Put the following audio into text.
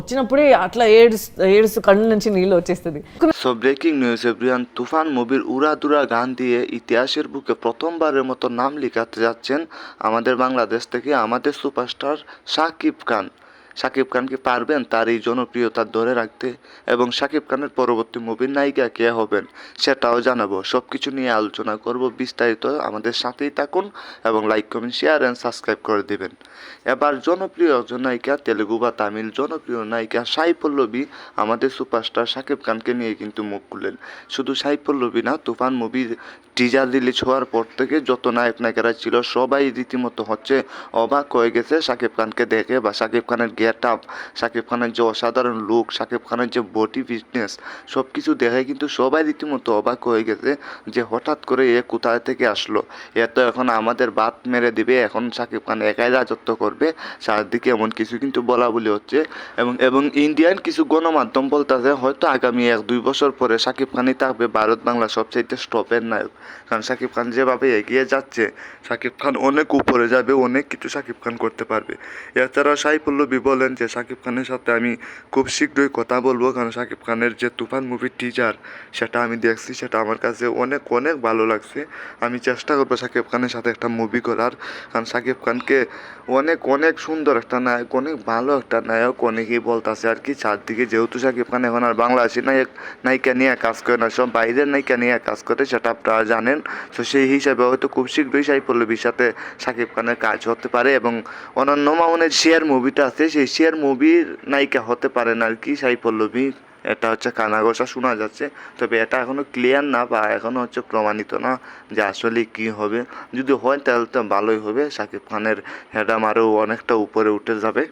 వచ్చినప్పుడే అట్లా ఏడుస్తూ కళ్ళ నుంచి నీళ్ళు వచ్చేస్తుంది. সো ব্রেকিং নিউজ এভরিওয়ান, তুফান মুভির উড়াদুরা গান দিয়ে ইতিহাসের বুকে প্রথমবারের মতো নাম লিখাতে যাচ্ছেন আমাদের বাংলাদেশ থেকে আমাদের সুপারস্টার শাকিব খান। শাকিব খান কি পারবেন তার এই জনপ্রিয়তা ধরে রাখতে, এবং শাকিব খানের পরবর্তী মুভির নায়িকা কে হবেন সেটাও জানাবো। সব কিছু নিয়ে আলোচনা করব বিস্তারিত, আমাদের সাথেই থাকুন এবং like comment share and subscribe করে দিবেন। এবার জনপ্রিয় একজন নায়িকা, তেলেগু বা তামিল জনপ্রিয় নায়িকা সাই পল্লবী আমাদের সুপারস্টার শাকিব খানকে নিয়ে কিন্তু মুখ খুললেন। শুধু সাই পল্লবী না, তুফান মুভির টিজার রিলিজ হওয়ার পর থেকে যত নায়ক নায়িকারা ছিল সবাই রীতিমতো হচ্ছে অবাক হয়ে গেছে শাকিব খানকে দেখে, বা শাকিব খানের গেট আপ, শাকিব খানের যে অসাধারণ লুক, শাকিব খানের যে বডি ফিটনেস, সব কিছু দেখে কিন্তু সবাই রীতিমতো অবাক হয়ে গেছে যে হঠাৎ করে এ কোথায় থেকে আসলো, এ তো এখন আমাদের বাত মেরে দিবে, এখন শাকিব খান একাই রাজত্ব করবে চারদিকে, এমন কিছু কিন্তু বলা বলি হচ্ছে। এবং ইন্ডিয়ান কিছু গণমাধ্যম বলতেছে হয়তো আগামী 1-2 বছর পরে শাকিব খানই থাকবে ভারত বাংলা সবচাইতে স্টপের নায়ক। কারণ শাকিব খান যেভাবে এগিয়ে যাচ্ছে, শাকিব খান অনেক উপরে যাবে, অনেক কিছু শাকিব খান করতে পারবে। এছাড়াও সাই পল্লবী বলেন যে শাকিব খানের সাথে আমি খুব শীঘ্রই কথা বলবো, কারণ শাকিব খানের যে তুফান মুভির টিজার সেটা আমি দেখছি, সেটা আমার কাছে অনেক অনেক ভালো লাগছে। আমি চেষ্টা করবো শাকিব খানের সাথে একটা মুভি করার, কারণ শাকিব খানকে অনেক অনেক সুন্দর একটা নায়ক, অনেক ভালো একটা নায়ক অনেকেই বলতেছে আর কি চারদিকে। যেহেতু শাকিব খান এখন আর বাংলাদেশি নায়িকা নিয়ে কাজ করে না, সব বাইরের নায়িকা নিয়ে কাজ করে, সেটা আপনারা জানেন। তো সেই হিসাবে হয়তো খুব শীঘ্রই সাই পল্লবীর সাথে শাকিব খানের কাজ হতে পারে, এবং অনন্য মামুনের শেয়ার মুভিটা আছে, সেই শেয়ার মুভির নায়িকা হতে পারেন আর কি সাই পল্লবী। এটা হচ্ছে কানাঘোষা শোনা যাচ্ছে, তবে এটা এখনও ক্লিয়ার না, বা এখনও হচ্ছে প্রমাণিত না যে আসলে কি হবে। যদি হয় তাহলে তো ভালোই হবে, শাকিব খানের হেডাম আরও অনেকটা উপরে উঠে যাবে।